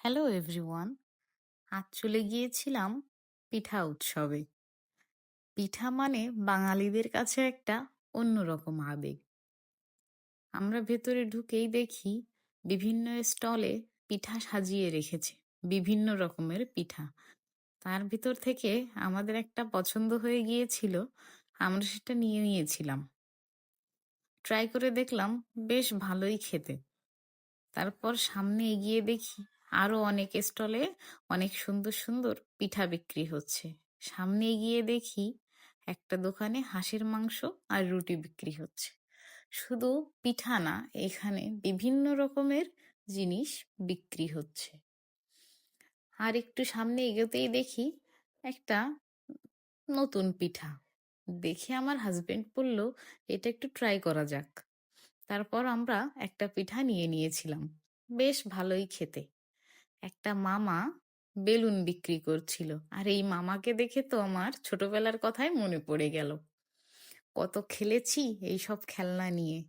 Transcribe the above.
Hello everyone. আজ চলে গিয়েছিলাম পিঠা উৎসবে। পিঠা মানে বাঙালিদের কাছে একটা অন্যরকম আবেগ। আমরা ভেতরে ঢুকেই দেখি বিভিন্ন স্টলে পিঠা সাজিয়ে রেখেছে, বিভিন্ন রকমের পিঠা। তার ভিতর থেকে আমাদের একটা পছন্দ হয়ে গিয়েছিল, আমরা সেটা নিয়ে নিয়েছিলাম। ট্রাই করে দেখলাম, বেশ ভালোই খেতে। তারপর সামনে এগিয়ে দেখি আরো অনেক স্টলে অনেক সুন্দর সুন্দর পিঠা বিক্রি হচ্ছে। সামনে এগিয়ে দেখি একটা দোকানে হাঁসের মাংস আর রুটি বিক্রি হচ্ছে। শুধু পিঠা না, এখানে বিভিন্ন রকমের জিনিস বিক্রি হচ্ছে। আর একটু সামনে এগোতেই দেখি একটা নতুন পিঠা। দেখে আমার হাজবেন্ড বলল, এটা একটু ট্রাই করা যাক। তারপর আমরা একটা পিঠা নিয়ে নিয়েছিলাম। বেশ ভালোই খেতে। একটা মামা বেলুন বিক্রি করছিল, আর এই মামাকে দেখে তো আমার ছোটবেলার কথাই মনে পড়ে গেল। কত খেলেছি এই সব খেলনা নিয়ে।